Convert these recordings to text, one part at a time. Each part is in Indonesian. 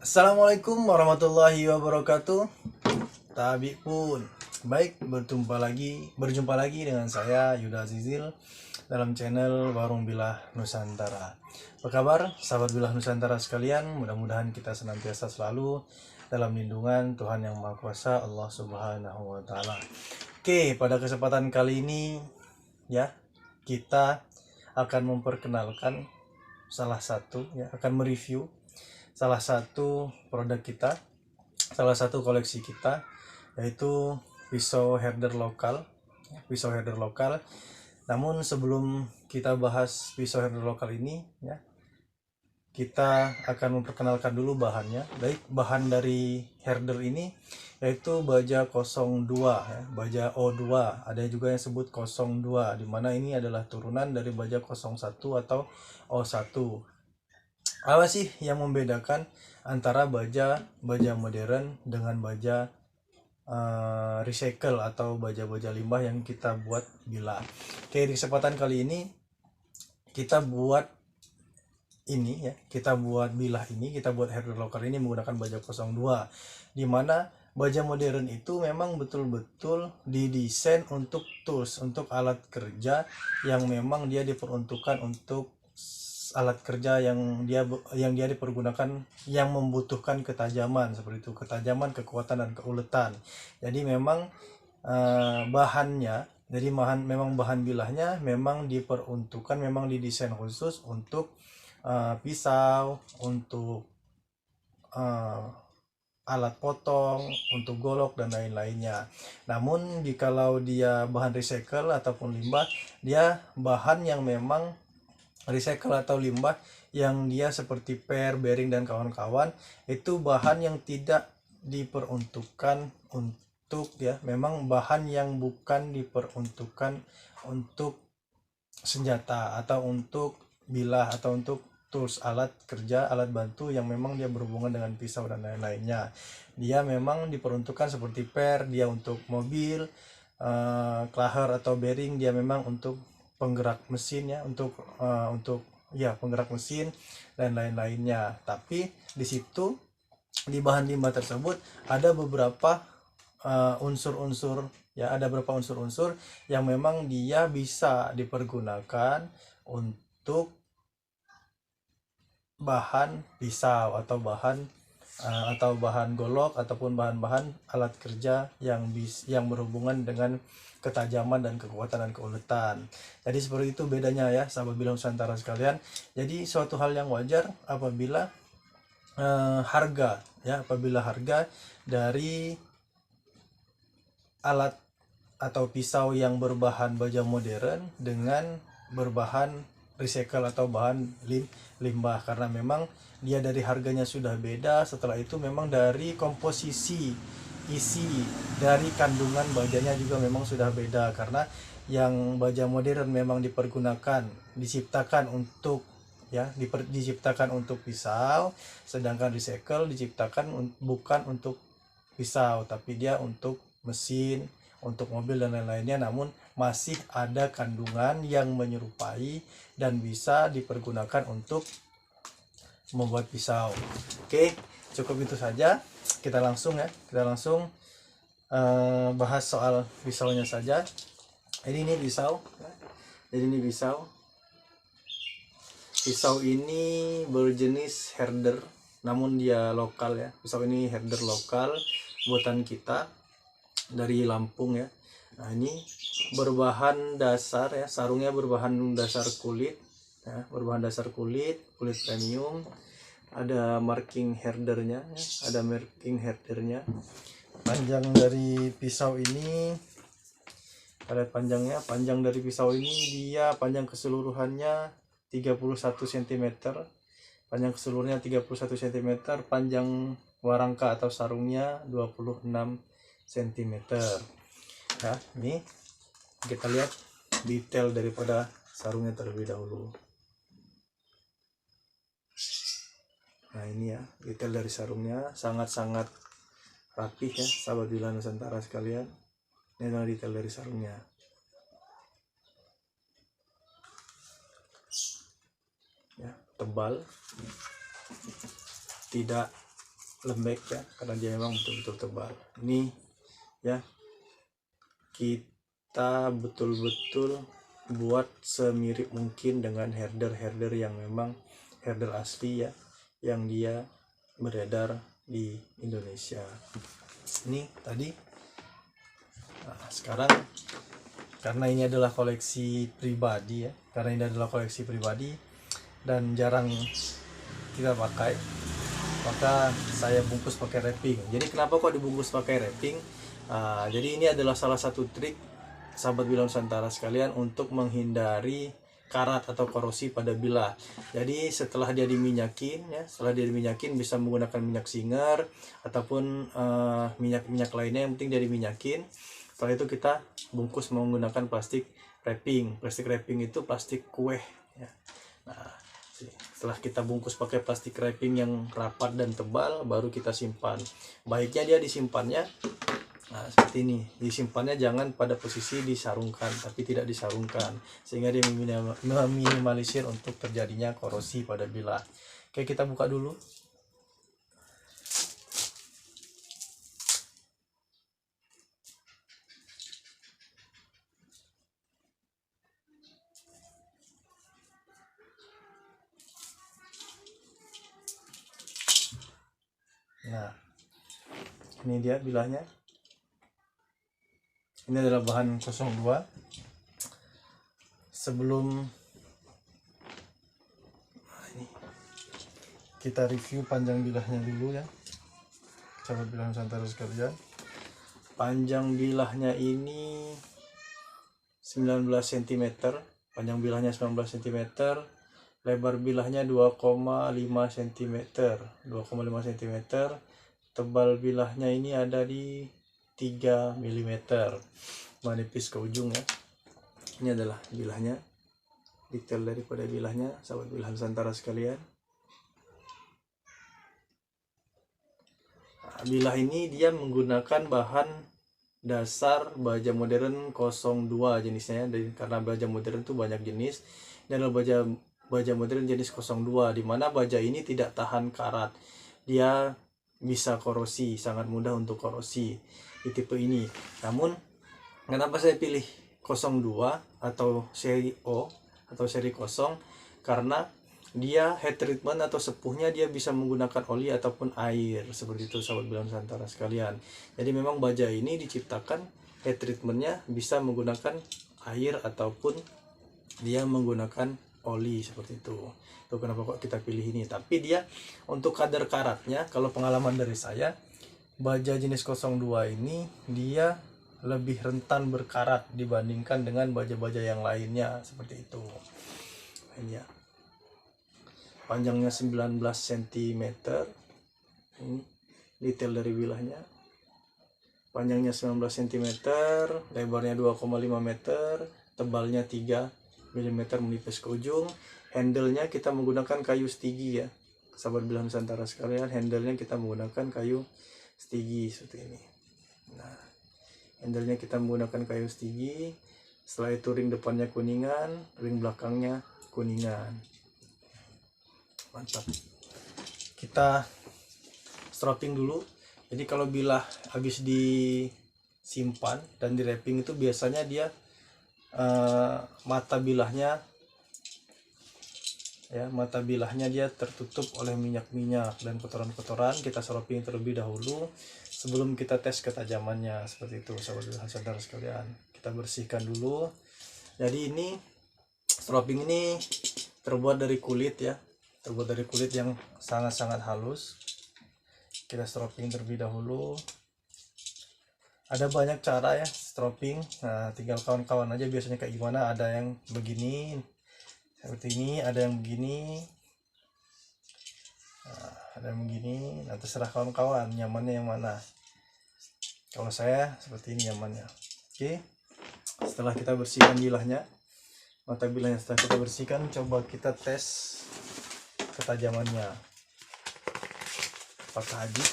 Assalamualaikum warahmatullahi wabarakatuh. Tabi pun baik, berjumpa lagi dengan saya Yuda Zizil dalam channel Warung Bilah Nusantara. Apa kabar sahabat Bilah Nusantara sekalian? Mudah-mudahan kita senantiasa selalu dalam lindungan Tuhan Yang Maha Kuasa, Allah Subhanahu wa taala. Oke, pada kesempatan kali ini ya, kita akan memperkenalkan akan mereview salah satu produk kita, salah satu koleksi kita, yaitu pisau herder lokal. Namun sebelum kita bahas pisau herder lokal ini, ya, kita akan memperkenalkan dulu bahannya. Baik, bahan dari herder ini yaitu baja 02, ya, baja O2, ada juga yang sebut 02, dimana ini adalah turunan dari baja 01 atau O1. Apa sih yang membedakan antara baja modern dengan baja recycle atau baja limbah yang kita buat bilah? Oke, di kesempatan kali ini kita buat kita buat herder locker ini menggunakan baja 02, dimana baja modern itu memang betul-betul didesain untuk tools, untuk alat kerja yang memang dia diperuntukkan untuk alat kerja yang dia dipergunakan, yang membutuhkan ketajaman seperti itu, ketajaman, kekuatan, dan keuletan. Jadi memang memang bahan bilahnya memang diperuntukkan, memang didesain khusus untuk pisau, untuk alat potong, untuk golok, dan lain-lainnya. Namun jikalau dia bahan recycle ataupun limbah, dia bahan yang memang recycle atau limbah yang dia seperti per, bearing, dan kawan-kawan, itu bahan yang tidak diperuntukkan untuk, ya, memang bahan yang bukan diperuntukkan untuk senjata atau untuk bilah atau untuk tools, alat kerja, alat bantu yang memang dia berhubungan dengan pisau dan lain-lainnya. Dia memang diperuntukkan seperti per, dia untuk mobil, klaher atau bearing, dia memang untuk penggerak mesin, ya, untuk penggerak mesin dan lain-lainnya. Tapi di situ, di bahan limbah tersebut ada beberapa unsur-unsur, ya, ada beberapa unsur-unsur yang memang dia bisa dipergunakan untuk bahan pisau atau bahan golok ataupun bahan-bahan alat kerja yang berhubungan dengan ketajaman dan kekuatan dan keuletan. Jadi seperti itu bedanya, ya, sahabat Bilah Nusantara sekalian. Jadi suatu hal yang wajar apabila harga dari alat atau pisau yang berbahan baja modern dengan berbahan recycle atau bahan limbah, karena memang dia dari harganya sudah beda. Setelah itu memang dari komposisi isi dari kandungan bajanya juga memang sudah beda, karena yang baja modern memang diciptakan untuk, ya, diciptakan untuk pisau, sedangkan recycle diciptakan bukan untuk pisau tapi dia untuk mesin, untuk mobil, dan lain-lainnya, namun masih ada kandungan yang menyerupai dan bisa dipergunakan untuk membuat pisau. Oke, cukup itu saja. Kita langsung bahas soal pisaunya saja. Ini pisau. Jadi ini pisau. Pisau ini berjenis herder, namun dia lokal, ya. Pisau ini herder lokal buatan kita dari Lampung, ya. Nah, ini berbahan dasar, ya, sarungnya berbahan dasar kulit, ya, kulit premium. Ada marking herdernya, ya, Panjang dari pisau ini, panjang dari pisau ini dia panjang keseluruhannya 31 cm. Panjang keseluruhannya 31 cm, panjang warangka atau sarungnya 26 cm. Nah, ini kita lihat detail daripada sarungnya terlebih dahulu. Nah, ini, ya, detail dari sarungnya sangat-sangat rapih, ya, sahabat Bilah Nusantara sekalian. Ini adalah detail dari sarungnya. Ya, tebal, tidak lembek ya, karena dia memang betul-betul tebal. Ini ya, kita betul-betul buat semirip mungkin dengan herder yang memang herder asli ya, yang dia beredar di Indonesia. Ini tadi. Nah, sekarang karena ini adalah koleksi pribadi ya, dan jarang kita pakai, maka saya bungkus pakai wrapping. Jadi kenapa kok dibungkus pakai wrapping? Jadi ini adalah salah satu trik sahabat bilah Nusantara sekalian untuk menghindari karat atau korosi pada bilah. Jadi setelah dia diminyakin ya, bisa menggunakan minyak singer ataupun minyak lainnya, yang penting dia diminyakin. Setelah itu kita bungkus menggunakan plastik wrapping. Plastik wrapping itu plastik kue ya. Nah, setelah kita bungkus pakai plastik wrapping yang rapat dan tebal, baru kita simpan. Baiknya dia disimpannya seperti ini. Disimpannya jangan pada posisi disarungkan, tapi tidak disarungkan, sehingga dia meminimalisir untuk terjadinya korosi pada bilah. Oke, kita buka dulu. Nah, ini dia bilahnya. Ini adalah bahan 02. Sebelum ini kita review panjang bilahnya dulu ya, sahabat bilah Nusantara sekalian. Panjang bilahnya ini 19 cm, panjang bilahnya 19 cm, lebar bilahnya 2,5 cm, tebal bilahnya ini ada di 3 mm, menipis ke ujung ya. Ini adalah bilahnya, detail daripada bilahnya, sahabat bilah Nusantara sekalian. Bilah ini dia menggunakan bahan dasar baja modern 02 jenisnya, dan karena baja modern itu banyak jenis, dan adalah baja modern jenis 02, dimana baja ini tidak tahan karat, dia bisa korosi, sangat mudah untuk korosi di tipe ini. Namun kenapa saya pilih 02 atau seri O atau seri 0? Karena dia head treatment atau sepuhnya dia bisa menggunakan oli ataupun air, seperti itu sahabat bilah Nusantara sekalian. Jadi memang baja ini diciptakan head treatmentnya bisa menggunakan air ataupun dia menggunakan oli, seperti itu. Itu kenapa kok kita pilih ini. Tapi dia untuk kadar karatnya, kalau pengalaman dari saya, baja jenis 02 ini dia lebih rentan berkarat dibandingkan dengan baja-baja yang lainnya, seperti itu. Ini ya, panjangnya 19 cm, ini detail dari bilahnya. Panjangnya 19 cm, lebarnya 2,5 meter, tebalnya 3 mm, menipis ke ujung. Handle-nya kita menggunakan kayu stigi ya, sahabat bilah Nusantara sekalian. Handle-nya kita menggunakan kayu stigi seperti ini. Nah, handle-nya kita menggunakan kayu stigi. Setelah itu ring depannya kuningan, ring belakangnya kuningan. Mantap. Kita strapping dulu. Jadi kalau bilah habis disimpan dan di wrapping itu biasanya dia mata bilahnya dia tertutup oleh minyak-minyak dan kotoran-kotoran. Kita strapping terlebih dahulu sebelum kita tes ketajamannya, seperti itu sahabat bilah Nusantara sekalian. Kita bersihkan dulu. Jadi ini strapping ini terbuat dari kulit ya, yang sangat-sangat halus. Kita strapping terlebih dahulu. Ada banyak cara ya strapping. Nah, tinggal kawan-kawan aja biasanya kayak gimana. Ada yang begini seperti ini, ada yang begini, ada yang begini. Nah, terserah kawan-kawan nyamannya yang mana. Kalau saya seperti ini nyamannya. Oke, setelah kita bersihkan bilahnya, mata bilahnya setelah kita bersihkan, coba kita tes ketajamannya. Apakah adil?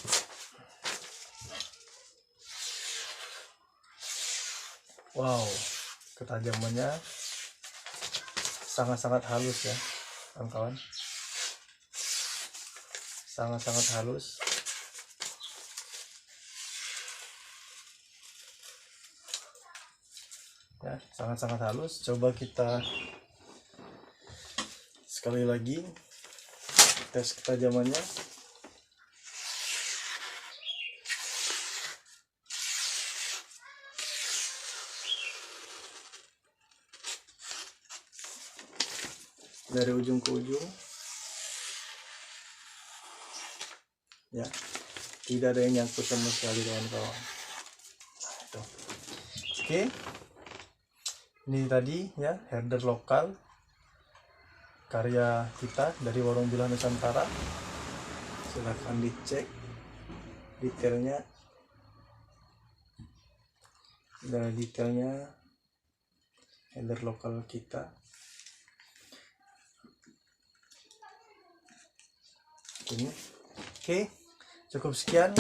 Wow, ketajamannya sangat-sangat halus ya kawan-kawan, sangat-sangat halus. ya, sangat-sangat halus. Coba kita sekali lagi tes ketajamannya. Dari ujung ke ujung, ya, tidak ada yang nyangkut sama sekali kawan-kawan. Nah, oke, ini tadi ya herder lokal karya kita dari Warung Bilah Nusantara. Silahkan dicek detailnya, dari detailnya herder lokal kita. Ini oke, cukup sekian.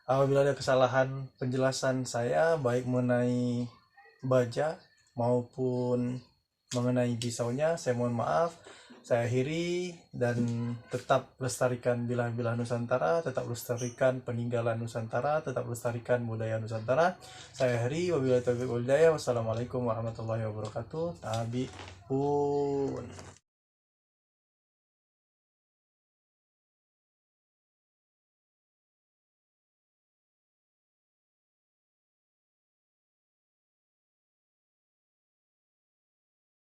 Apabila ada kesalahan penjelasan saya baik mengenai baja maupun mengenai pisaunya, saya mohon maaf. Saya akhiri, dan tetap lestarikan Bilah-Bilah Nusantara, tetap lestarikan peninggalan Nusantara, tetap lestarikan budaya Nusantara. Saya akhiri, wabillahi taufiq wal hidayah. Wassalamualaikum warahmatullahi wabarakatuh. Tabi pun.